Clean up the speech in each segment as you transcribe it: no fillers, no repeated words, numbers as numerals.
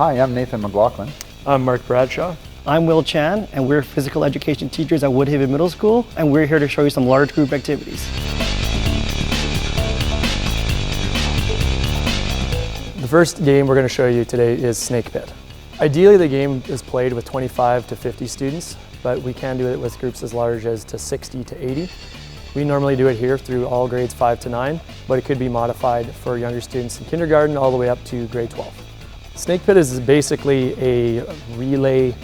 Hi, I'm Nathan McLachlan. I'm Mark Bradshaw. I'm Will Chan, and we're physical education teachers at Woodhaven Middle School, and we're here to show you some large group activities. The first game we're going to show you today is Snake Pit. Ideally, the game is played with 25 to 50 students, but we can do it with groups as large as to 60 to 80. We normally do it here through all grades 5 to 9, but it could be modified for younger students in kindergarten all the way up to grade 12. Snake Pit is basically a relay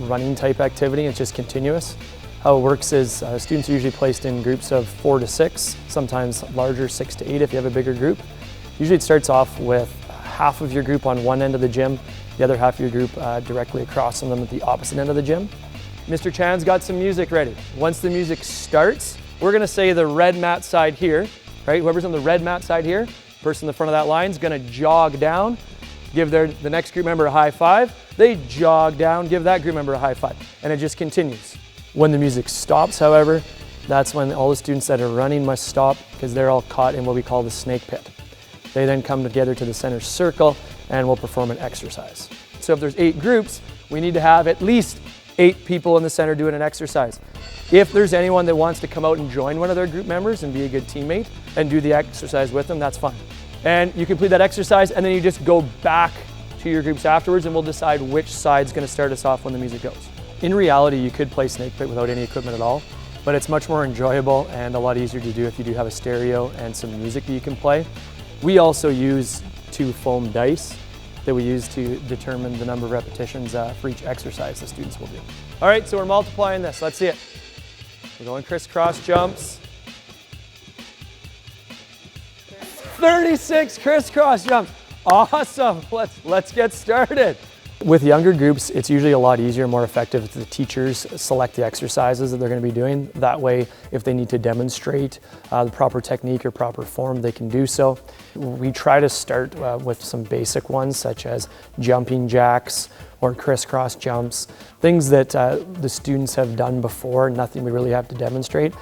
running type activity. It's just continuous. How it works is students are usually placed in groups of 4 to 6, sometimes larger, 6 to 8 if you have a bigger group. Usually it starts off with half of your group on one end of the gym, the other half of your group directly across from them at the opposite end of the gym. Mr. Chan's got some music ready. Once the music starts, we're gonna say the red mat side here, right? Whoever's on the red mat side here, person in the front of that line is gonna jog down, give the next group member a high five. They jog down, give that group member a high five, and it just continues. When the music stops, however, that's when all the students that are running must stop because they're all caught in what we call the snake pit. They then come together to the center circle and we'll perform an exercise. So if there's 8 groups, we need to have at least 8 people in the center doing an exercise. If there's anyone that wants to come out and join one of their group members and be a good teammate and do the exercise with them, that's fine. And you complete that exercise and then you just go back to your groups afterwards and we'll decide which side's gonna start us off when the music goes. In reality, you could play Snake Pit without any equipment at all, but it's much more enjoyable and a lot easier to do if you do have a stereo and some music that you can play. We also use 2 foam dice that we use to determine the number of repetitions for each exercise the students will do. All right, so we're multiplying this. Let's see it. We're going crisscross jumps. 36 crisscross jumps. Awesome. Let's get started. With younger groups, it's usually a lot easier and more effective if the teachers select the exercises that they're going to be doing. That way, if they need to demonstrate the proper technique or proper form, they can do so. We try to start with some basic ones, such as jumping jacks or crisscross jumps, things that the students have done before, nothing we really have to demonstrate.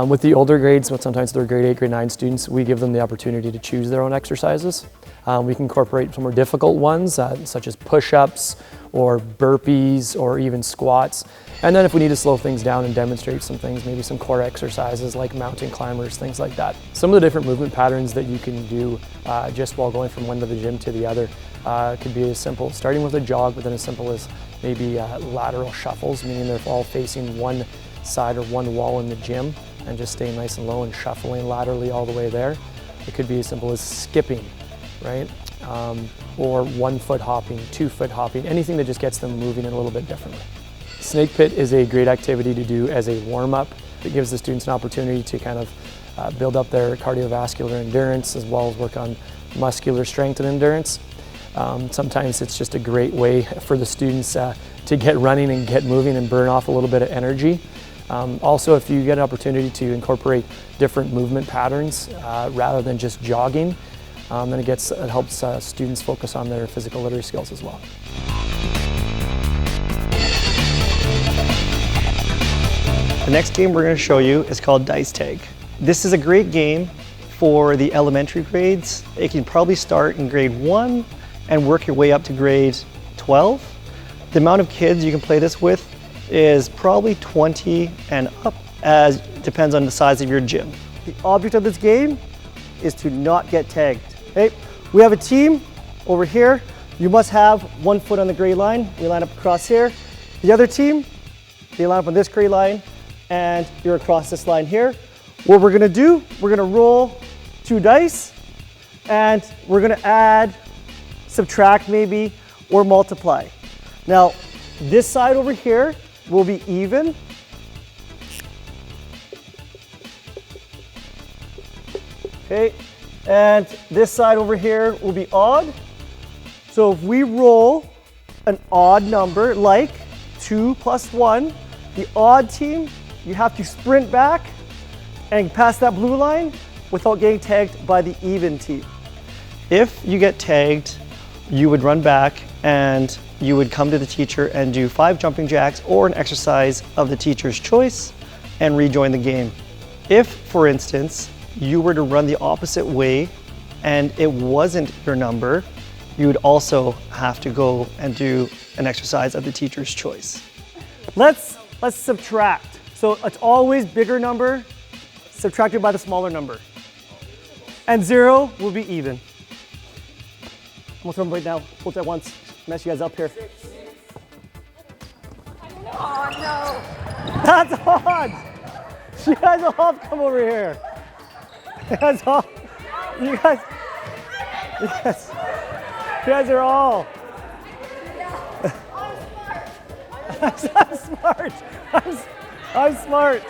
With the older grades, sometimes they're grade 8, grade 9 students, we give them the opportunity to choose their own exercises. We can incorporate some more difficult ones, such as push-ups or burpees or even squats. And then if we need to slow things down and demonstrate some things, maybe some core exercises like mountain climbers, things like that. Some of the different movement patterns that you can do just while going from one end of the gym to the other could be as simple, starting with a jog, but then as simple as maybe lateral shuffles, meaning they're all facing one side or one wall in the gym and just staying nice and low and shuffling laterally all the way there. It could be as simple as skipping, right? Or 1-foot hopping, 2-foot hopping, anything that just gets them moving in a little bit differently. Snake Pit is a great activity to do as a warm-up. It gives the students an opportunity to kind of build up their cardiovascular endurance as well as work on muscular strength and endurance. Sometimes it's just a great way for the students to get running and get moving and burn off a little bit of energy. Also, if you get an opportunity to incorporate different movement patterns rather than just jogging, then it helps students focus on their physical literacy skills as well. The next game we're going to show you is called Dice Tag. This is a great game for the elementary grades. It can probably start in grade 1 and work your way up to grade 12. The amount of kids you can play this with is probably 20 and up, as depends on the size of your gym. The object of this game is to not get tagged. Okay, we have a team over here. You must have 1 foot on the gray line. We line up across here. The other team, they line up on this gray line and you're across this line here. What we're gonna do, we're gonna roll 2 dice and we're gonna add, subtract maybe, or multiply. Now, this side over here will be even. Okay, and this side over here will be odd. So if we roll an odd number like 2 plus 1, the odd team, you have to sprint back and pass that blue line without getting tagged by the even team. If you get tagged, you would run back and you would come to the teacher and do 5 jumping jacks or an exercise of the teacher's choice and rejoin the game. If, for instance, you were to run the opposite way and it wasn't your number, you would also have to go and do an exercise of the teacher's choice. Let's subtract. So it's always bigger number subtracted by the smaller number. And 0 will be even. I'm gonna throw them right now, both at once. Mess you guys up here. Oh no! That's hard! You guys all have to come over here. You guys are all. I'm smart. I'm smart.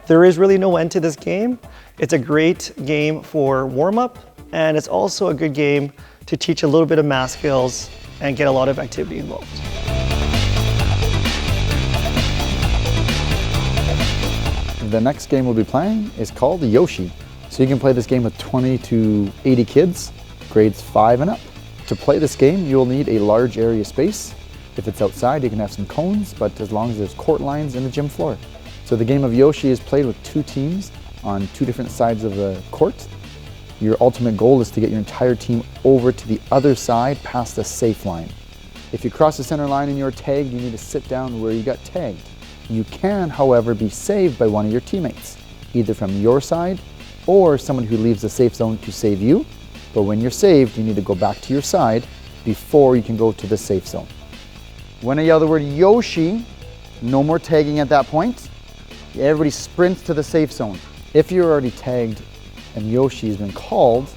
There is really no end to this game. It's a great game for warm-up, and it's also a good game to teach a little bit of math skills and get a lot of activity involved. The next game we'll be playing is called YOSHI. So you can play this game with 20 to 80 kids, grades 5 and up. To play this game, you'll need a large area space. If it's outside, you can have some cones, but as long as there's court lines and a gym floor. So the game of YOSHI is played with 2 teams on 2 different sides of the court. Your ultimate goal is to get your entire team over to the other side past the safe line. If you cross the center line and you're tagged, you need to sit down where you got tagged. You can, however, be saved by one of your teammates, either from your side or someone who leaves the safe zone to save you. But when you're saved, you need to go back to your side before you can go to the safe zone. When I yell the word YOSHI, no more tagging at that point. Everybody sprints to the safe zone. If you're already tagged and YOSHI has been called,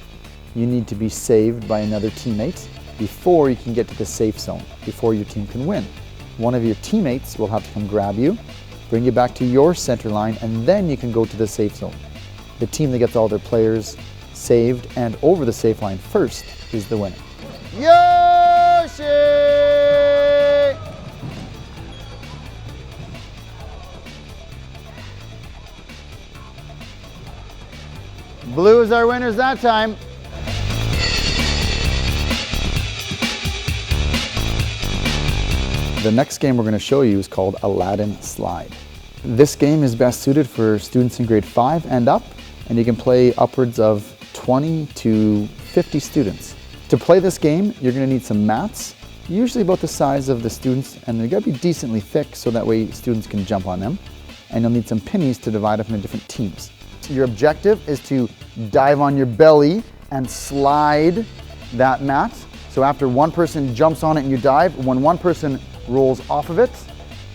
you need to be saved by another teammate before you can get to the safe zone, before your team can win. One of your teammates will have to come grab you, bring you back to your center line, and then you can go to the safe zone. The team that gets all their players saved and over the safe line first is the winner. YOSHI! Blue is our winners that time. The next game we're going to show you is called ALADDIN Slide. This game is best suited for students in grade 5 and up, and you can play upwards of 20 to 50 students. To play this game, you're going to need some mats, usually about the size of the students, and they've got to be decently thick so that way students can jump on them. And you'll need some pennies to divide up into different teams. Your objective is to dive on your belly and slide that mat. So after one person jumps on it and you dive, when one person rolls off of it,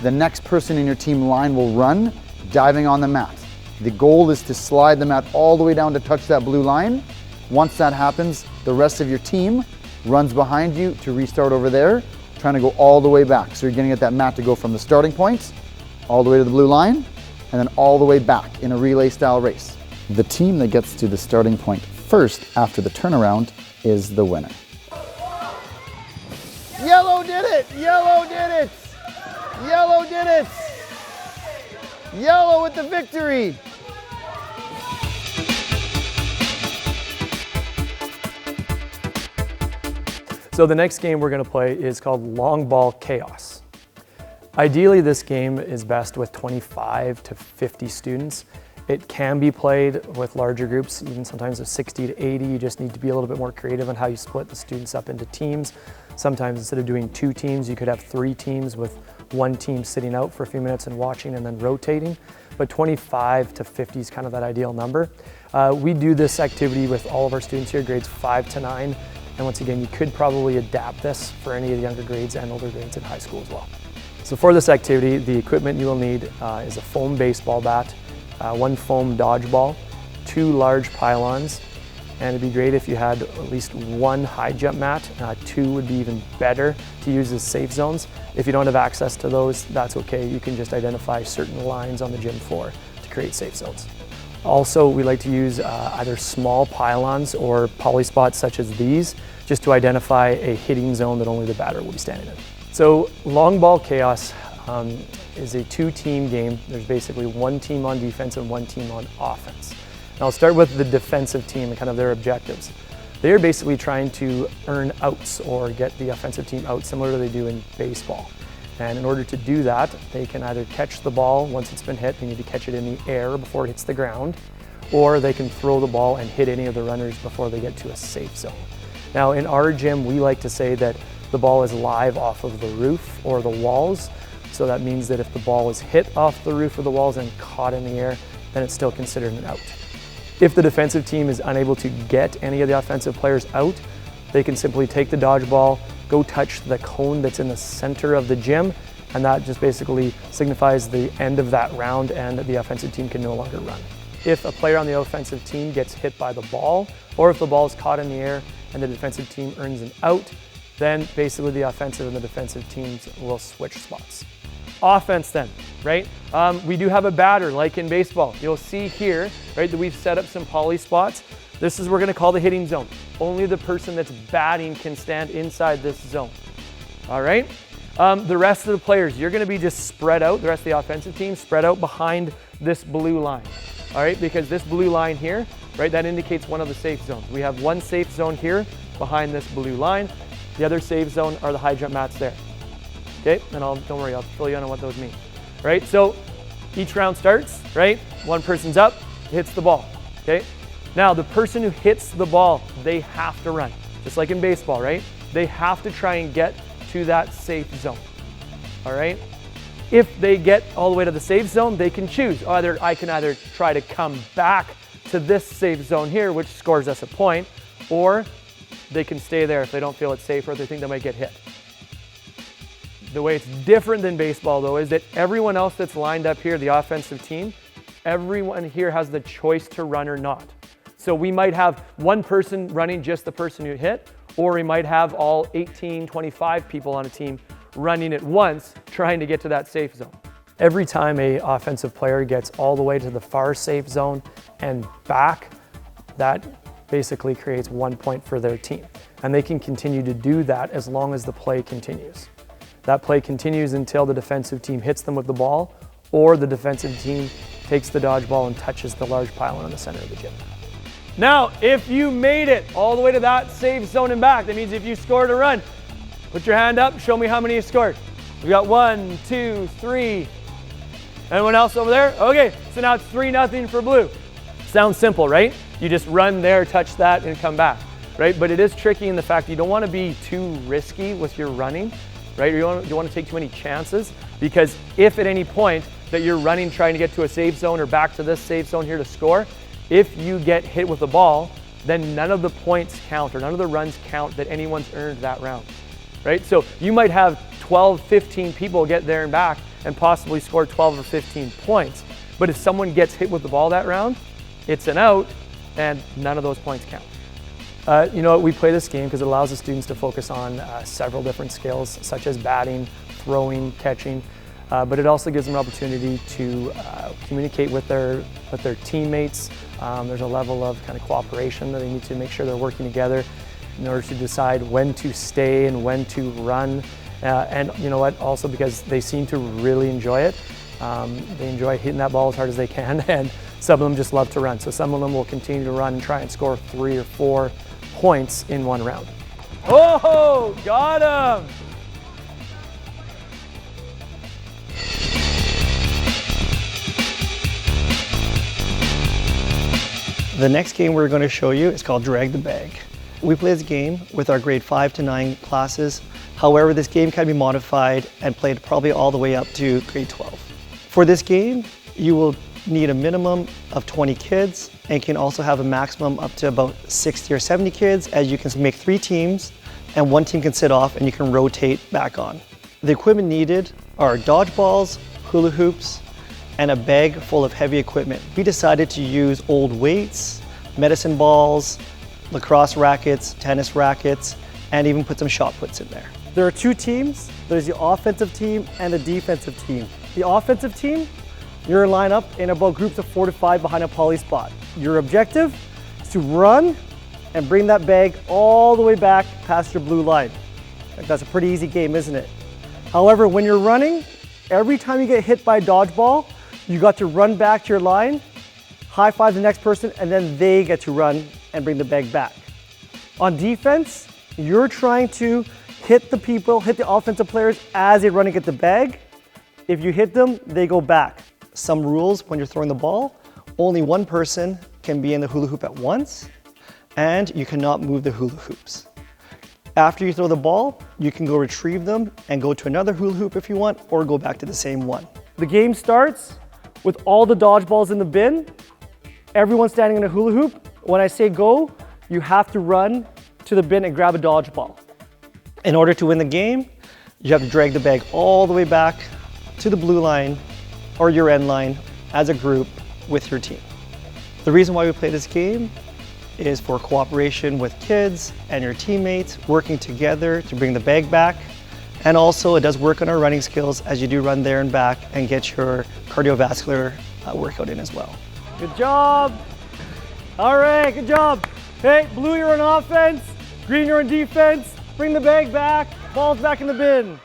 the next person in your team line will run, diving on the mat. The goal is to slide the mat all the way down to touch that blue line. Once that happens, the rest of your team runs behind you to restart over there, trying to go all the way back. So you're getting at that mat to go from the starting point all the way to the blue line, and then all the way back in a relay style race. The team that gets to the starting point first after the turnaround is the winner. Yellow did it! Yellow did it! Yellow did it! Yellow with the victory! So the next game we're going to play is called Long Ball Chaos. Ideally, this game is best with 25 to 50 students. It can be played with larger groups, even sometimes of 60 to 80. You just need to be a little bit more creative on how you split the students up into teams. Sometimes instead of doing 2 teams, you could have 3 teams with 1 team sitting out for a few minutes and watching and then rotating. But 25 to 50 is kind of that ideal number. We do this activity with all of our students here, grades 5 to 9. And once again, you could probably adapt this for any of the younger grades and older grades in high school as well. So for this activity, the equipment you will need is a foam baseball bat, 1 foam dodgeball, 2 large pylons, and it'd be great if you had at least 1 high jump mat. 2 would be even better to use as safe zones. If you don't have access to those, that's okay. You can just identify certain lines on the gym floor to create safe zones. Also, we like to use either small pylons or poly spots such as these, just to identify a hitting zone that only the batter will be standing in. So Long Ball Chaos is a 2-team game. There's basically 1 team on defense and 1 team on offense. Now I'll start with the defensive team and kind of their objectives. They are basically trying to earn outs or get the offensive team out, similar to they do in baseball. And in order to do that, they can either catch the ball once it's been hit, they need to catch it in the air before it hits the ground, or they can throw the ball and hit any of the runners before they get to a safe zone. Now in our gym, we like to say that the ball is live off of the roof or the walls. So that means that if the ball is hit off the roof or the walls and caught in the air, then it's still considered an out. If the defensive team is unable to get any of the offensive players out, they can simply take the dodgeball, go touch the cone that's in the center of the gym, and that just basically signifies the end of that round and that the offensive team can no longer run. If a player on the offensive team gets hit by the ball, or if the ball is caught in the air and the defensive team earns an out, then basically the offensive and the defensive teams will switch spots. Offense then, right? We do have a batter like in baseball. You'll see here, right, that we've set up some poly spots. This is we're gonna call the hitting zone. Only the person that's batting can stand inside this zone, all right? The rest of the players, you're gonna be just spread out, the rest of the offensive team, spread out behind this blue line, all right? Because this blue line here, right, that indicates one of the safe zones. We have one safe zone here behind this blue line. The other safe zone are the high jump mats there. Okay, and don't worry, I'll fill you in on what those mean. Right, so each round starts, right? One person's up, hits the ball, okay? Now, the person who hits the ball, they have to run, just like in baseball, right? They have to try and get to that safe zone, all right? If they get all the way to the safe zone, they can choose. I can either try to come back to this safe zone here, which scores us a point, or they can stay there if they don't feel it's safe or they think they might get hit. The way it's different than baseball, though, is that everyone else that's lined up here, the offensive team, everyone here has the choice to run or not. So we might have one person running just the person who hit, or we might have all 18, 25 people on a team running at once, trying to get to that safe zone. Every time a offensive player gets all the way to the far safe zone and back, that basically creates 1 point for their team. And they can continue to do that as long as the play continues. That play continues until the defensive team hits them with the ball, or the defensive team takes the dodgeball and touches the large pylon in the center of the gym. Now, if you made it all the way to that safe zone and back, that means if you scored a run, put your hand up, show me how many you scored. We got 1, 2, 3. Anyone else over there? Okay, so now it's 3-0 for blue. Sounds simple, right? You just run there, touch that, and come back, right? But it is tricky in the fact that you don't want to be too risky with your running, right? You don't want to take too many chances, because if at any point that you're running trying to get to a safe zone or back to this safe zone here to score, if you get hit with the ball, then none of the points count or none of the runs count that anyone's earned that round, right? So you might have 12, 15 people get there and back and possibly score 12 or 15 points. But if someone gets hit with the ball that round, it's an out and none of those points count. You know what, we play this game because it allows the students to focus on several different skills, such as batting, throwing, catching, but it also gives them an opportunity to communicate with their teammates. There's a level of kind of cooperation that they need to make sure they're working together in order to decide when to stay and when to run. And you know what, also because they seem to really enjoy it. They enjoy hitting that ball as hard as they can, and some of them just love to run. So some of them will continue to run and try and score 3 or 4 points in one round. Oh, got him! The next game we're going to show you is called Drag the Bag. We play this game with our grade 5 to 9 classes. However, this game can be modified and played probably all the way up to grade 12. For this game, you will need a minimum of 20 kids and can also have a maximum up to about 60 or 70 kids, as you can make 3 teams and one team can sit off and you can rotate back on. The equipment needed are dodgeballs, hula hoops, and a bag full of heavy equipment. We decided to use old weights, medicine balls, lacrosse rackets, tennis rackets, and even put some shot puts in there. There are 2 teams. There's the offensive team and the defensive team. The offensive team, you're lined up in about groups of 4 to 5 behind a poly spot. Your objective is to run and bring that bag all the way back past your blue line. That's a pretty easy game, isn't it? However, when you're running, every time you get hit by a dodgeball, you got to run back to your line, high five the next person, and then they get to run and bring the bag back. On defense, you're trying to hit the offensive players as they run and get the bag. If you hit them, they go back. Some rules when you're throwing the ball: only one person can be in the hula hoop at once, and you cannot move the hula hoops. After you throw the ball, you can go retrieve them and go to another hula hoop if you want, or go back to the same one. The game starts with all the dodgeballs in the bin, everyone standing in a hula hoop. When I say go, you have to run to the bin and grab a dodgeball. In order to win the game, you have to drag the bag all the way back to the blue line or your end line as a group with your team. The reason why we play this game is for cooperation with kids and your teammates working together to bring the bag back. And also it does work on our running skills as you do run there and back and get your cardiovascular workout in as well. Good job. All right, good job. Hey, blue, you're on offense. Green, you're on defense. Bring the bag back. Ball's back in the bin.